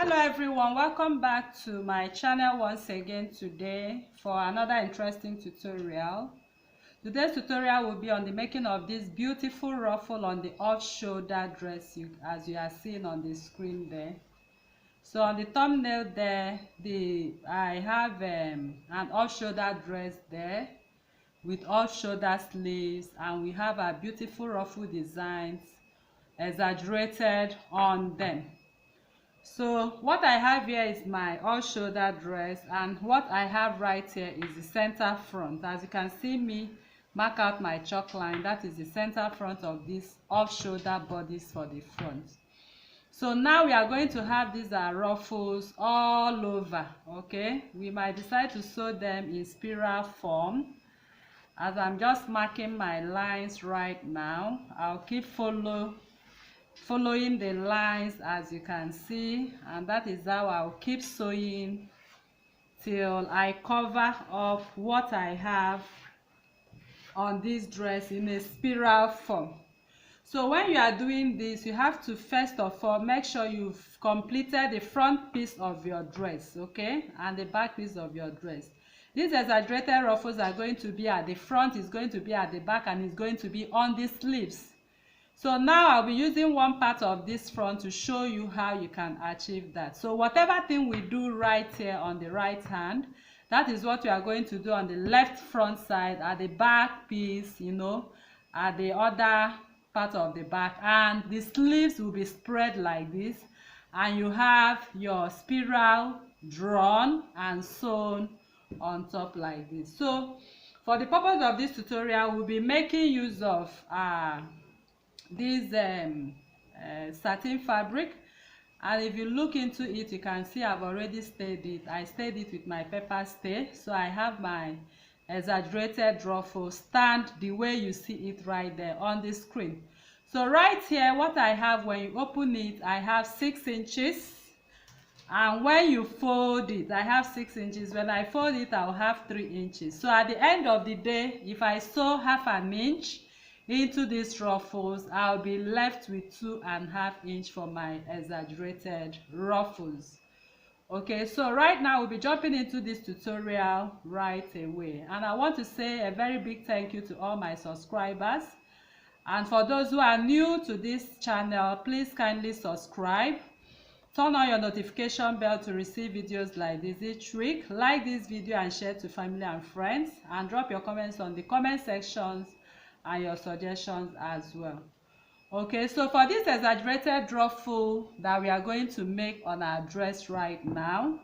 Hello everyone, welcome back to my channel once again today for another interesting tutorial. Today's tutorial will be on the making of this beautiful ruffle on the off-shoulder dress as you are seeing on the screen there. So on the thumbnail there, I have an off-shoulder dress there with off-shoulder sleeves, and we have our beautiful ruffle designs exaggerated on them. So what I have here is my off-shoulder dress, and what I have right here is the center front. As you can see me mark out my chalk line, that is the center front of this off-shoulder bodice for the front. So now we are going to have these ruffles all over. Okay, we might decide to sew them in spiral form. As I'm just marking my lines right now, I'll keep following the lines as you can see, and that is how I'll keep sewing till I cover up what I have on this dress in a spiral form. So when you are doing this, you have to first of all make sure you've completed the front piece of your dress, okay, and the back piece of your dress. These exaggerated ruffles are going to be at the front, is going to be at the back, and is going to be on the sleeves. So now I'll be using one part of this front to show you how you can achieve that. So whatever thing we do right here on the right hand, that is what we are going to do on the left front side, at the back piece, you know, at the other part of the back. And the sleeves will be spread like this, and you have your spiral drawn and sewn on top like this. So for the purpose of this tutorial, we'll be making use of this satin fabric, and if you look into it, you can see I've already stayed it. I stayed it with my pepper stay, so I have my exaggerated ruffle stand the way you see it right there on the screen. So right here, what I have, when you open it, I have 6 inches, and when you fold it, I have 6 inches. When I fold it, I'll have 3 inches. So at the end of the day, if I sew half an inch into these ruffles, I'll be left with 2.5 inches for my exaggerated ruffles. Okay, so right now we'll be jumping into this tutorial right away, and I want to say a very big thank you to all my subscribers, and for those who are new to this channel, please kindly subscribe, turn on your notification bell to receive videos like this each week, like this video and share to family and friends, and drop your comments on the comment sections and your suggestions as well. Okay, so for this exaggerated ruffle that we are going to make on our dress right now,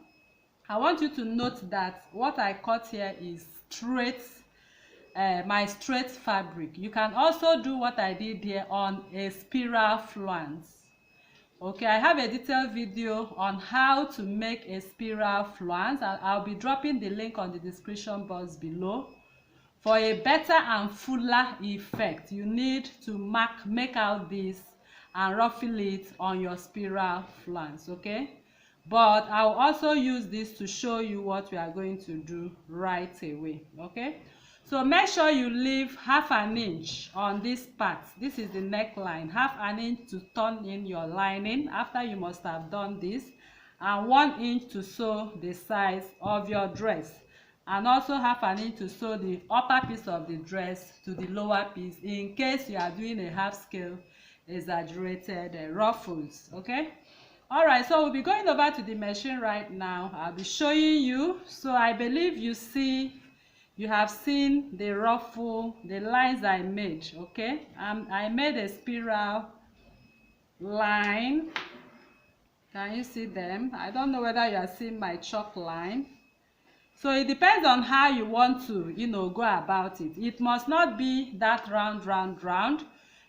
I want you to note that what I cut here is straight, my straight fabric. You can also do what I did here on a spiral flounce. Okay, I have a detailed video on how to make a spiral flounce, and I'll be dropping the link on the description box below. For a better and fuller effect, you need to make out this and ruffle it on your spiral flounce, okay? But I'll also use this to show you what we are going to do right away, okay? So make sure you leave half an inch on this part. This is the neckline, half an inch to turn in your lining after you must have done this, and 1 inch to sew the size of your dress, and also half an inch to sew the upper piece of the dress to the lower piece in case you are doing a half scale exaggerated ruffles. Okay, all right, so we'll be going over to the machine right now. I'll be showing you. So I believe you have seen the ruffle, the lines I made. Okay, I made a spiral line. Can you see them? I don't know whether you are seeing my chalk line. So it depends on how you want to, you know, go about it. It must not be that round.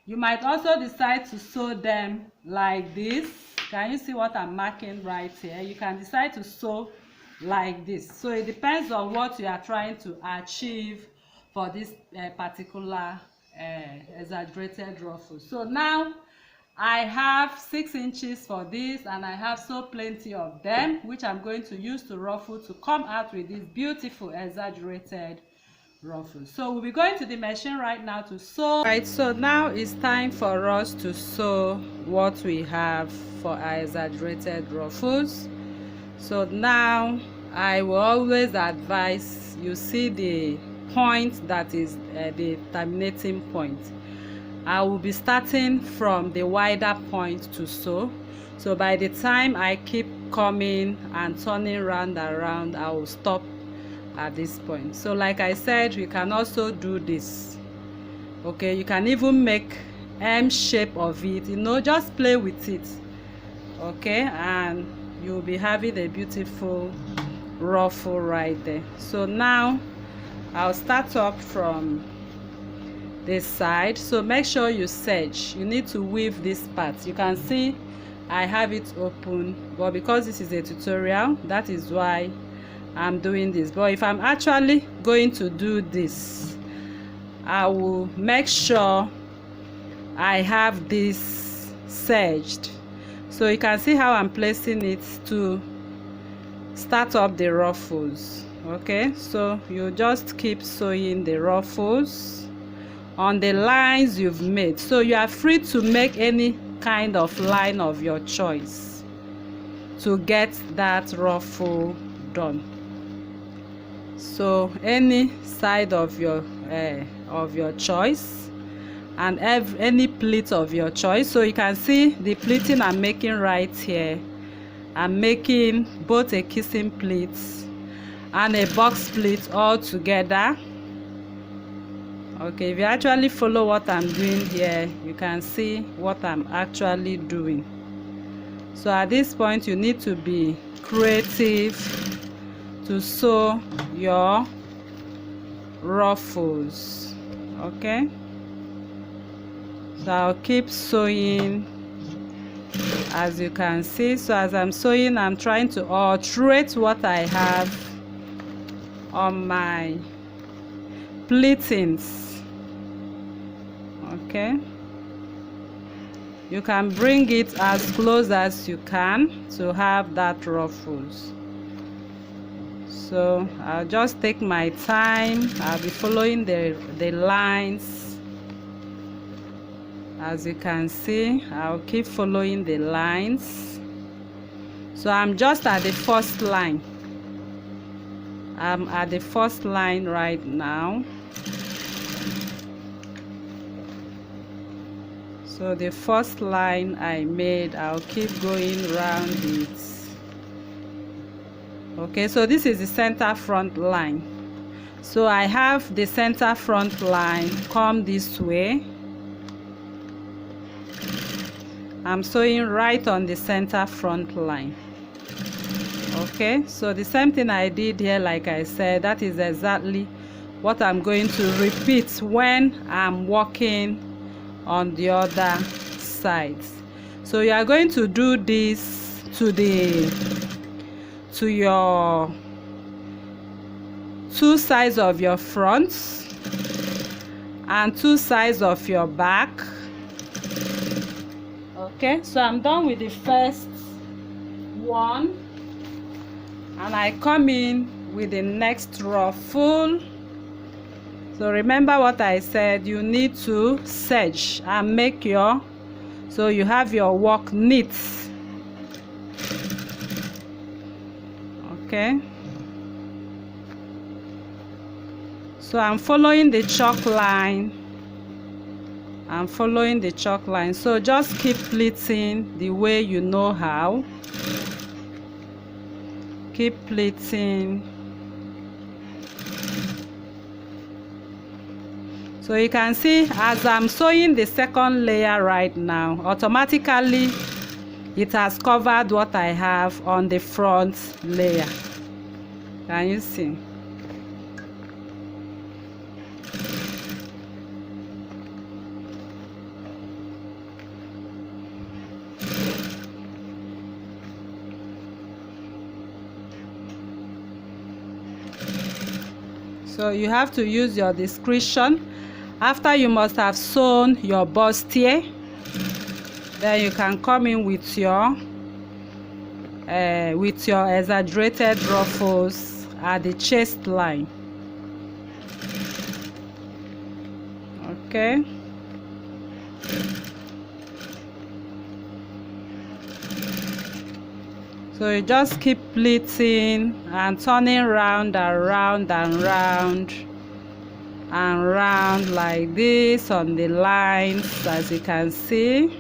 You might also decide to sew them like this. Can you see what I'm marking right here? You can decide to sew like this. So it depends on what you are trying to achieve for this particular exaggerated ruffle. So now I have 6 inches for this, and I have so plenty of them, which I'm going to use to ruffle to come out with this beautiful exaggerated ruffles. So we'll be going to the machine right now to sew. Right, so now it's time for us to sew what we have for our exaggerated ruffles. So now I will always advise you see the point that is the terminating point. I will be starting from the wider point to sew. So by the time I keep coming and turning round and round, I will stop at this point. So like I said, you can also do this. Okay, you can even make M shape of it, you know, just play with it. Okay, and you'll be having a beautiful ruffle right there. So now I'll start up from this side. So make sure you serge. You need to weave this part. You can see I have it open, but because this is a tutorial, that is why I'm doing this. But if I'm actually going to do this, I will make sure I have this serged. So you can see how I'm placing it to start up the ruffles. Okay, so you just keep sewing the ruffles on the lines you've made. So you are free to make any kind of line of your choice to get that ruffle done. So any side of your choice, and any pleat of your choice. So you can see the pleating I'm making right here. I'm making both a kissing pleat and a box pleat all together. Okay, if you actually follow what I'm doing here, you can see what I'm actually doing. So at this point, you need to be creative to sew your ruffles. Okay, so I'll keep sewing, as you can see. So as I'm sewing, I'm trying to alterate what I have on my pleatings. Okay, you can bring it as close as you can to have that ruffles. So I'll just take my time. I'll be following the lines. As you can see, I'll keep following the lines. So I'm just at the first line. I'm at the first line right now. So the first line I made, I'll keep going around it. Okay, so this is the center front line. So I have the center front line come this way. I'm sewing right on the center front line. Okay, so the same thing I did here, like I said, that is exactly what I'm going to repeat when I'm working on the other sides. So you are going to do this to your two sides of your front and two sides of your back. Okay, so I'm done with the first one, and I come in with the next ruffle. So remember what I said, you need to serge and make your, so you have your work neat. Okay, so I'm following the chalk line. I'm following the chalk line. So just keep pleating the way you know how. Keep pleating. So you can see as I'm sewing the second layer right now, automatically it has covered what I have on the front layer. Can you see? So you have to use your discretion. After you must have sewn your bustier, then you can come in with your exaggerated ruffles at the chest line. Okay, so you just keep pleating and turning round and round and round and round like this on the lines, as you can see.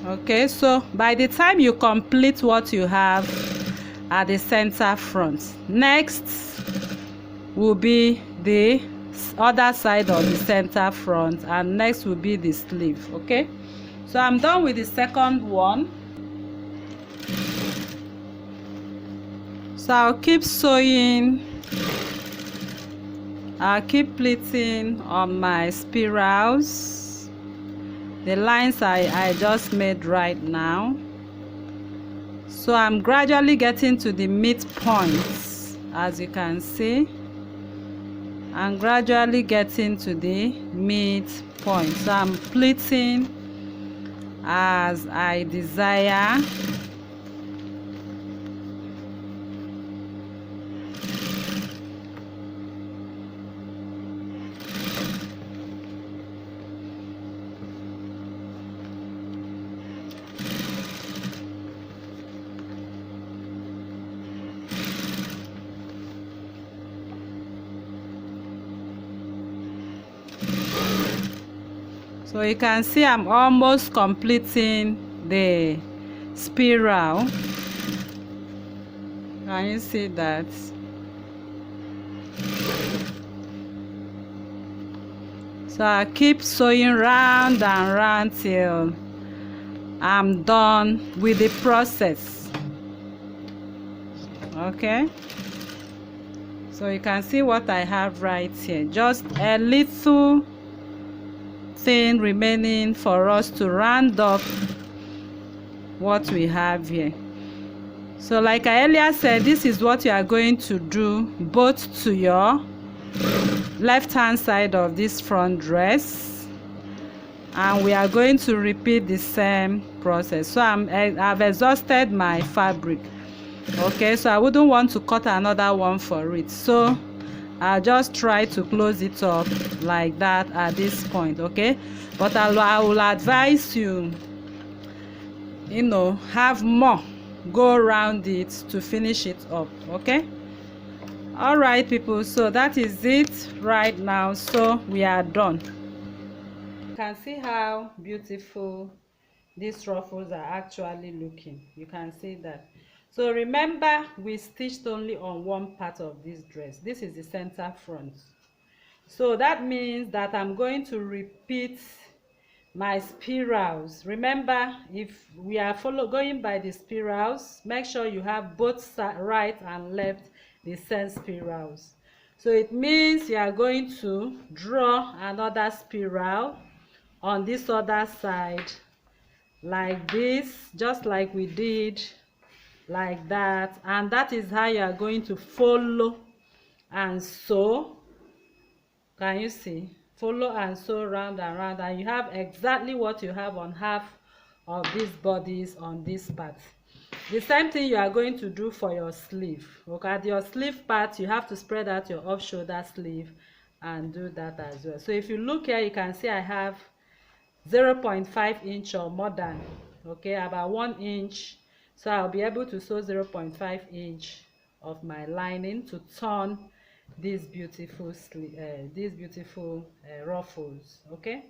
Okay, so by the time you complete what you have at the center front, next will be the other side of the center front, and next will be the sleeve. Okay, so I'm done with the second one. So I'll keep sewing, I'll keep pleating on my spirals, the lines I just made right now. So I'm gradually getting to the midpoints, as you can see. I'm gradually getting to the midpoint. So I'm pleating as I desire. So you can see I'm almost completing the spiral. Can you see that? So I keep sewing round and round till I'm done with the process. Okay, so you can see what I have right here, just a little thing remaining for us to round up what we have here. So like I earlier said, this is what you are going to do both to your left hand side of this front dress, and we are going to repeat the same process. So I've exhausted my fabric. Okay, so I wouldn't want to cut another one for it, so I'll just try to close it up like that at this point. Okay, but I will advise you, have more go around it to finish it up. Okay, all right people, so that is it right now. So we are done. You can see how beautiful these ruffles are actually looking. You can see that. So remember, we stitched only on one part of this dress. This is the center front. So that means that I'm going to repeat my spirals. Remember, if we are going by the spirals, make sure you have both right and left the same spirals. So it means you are going to draw another spiral on this other side like this, just like we did, like that, and that is how you are going to follow and sew. Can you see? Follow and sew round and round, and you have exactly what you have on half of these bodies on this part. The same thing you are going to do for your sleeve. Okay, at your sleeve part, you have to spread out your off shoulder sleeve and do that as well. So if you look here, you can see I have 0.5 inch or more than, okay, about 1 inch. So I'll be able to sew 0.5 inch of my lining to turn these beautiful ruffles. Okay,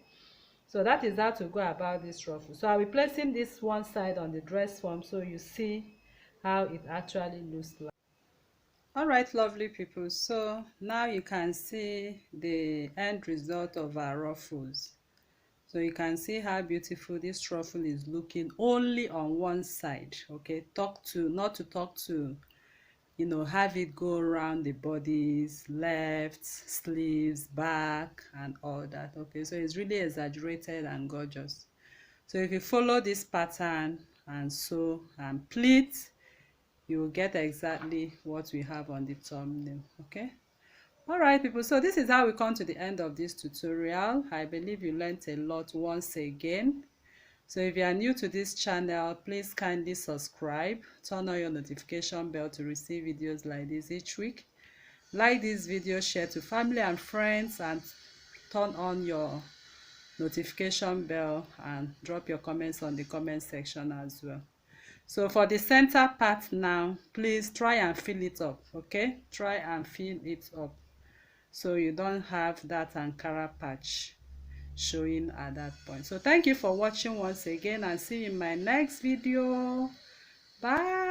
so that is how to go about this ruffle. So I'll be placing this one side on the dress form so you see how it actually looks like. All right, lovely people, so now you can see the end result of our ruffles. So you can see how beautiful this ruffle is looking only on one side. Okay, not to talk to, have it go around the bodies, left, sleeves, back, and all that. Okay, so it's really exaggerated and gorgeous. So if you follow this pattern and sew and pleat, you will get exactly what we have on the thumbnail. Okay, all right people, so this is how we come to the end of this tutorial. I believe you learned a lot once again. So if you are new to this channel, please kindly subscribe, turn on your notification bell to receive videos like this each week. Like this video, share to family and friends, and turn on your notification bell and drop your comments on the comment section as well. So for the center part now, please try and fill it up, okay? Try and fill it up so you don't have that Ankara patch showing at that point. So thank you for watching once again, and see you in my next video. Bye.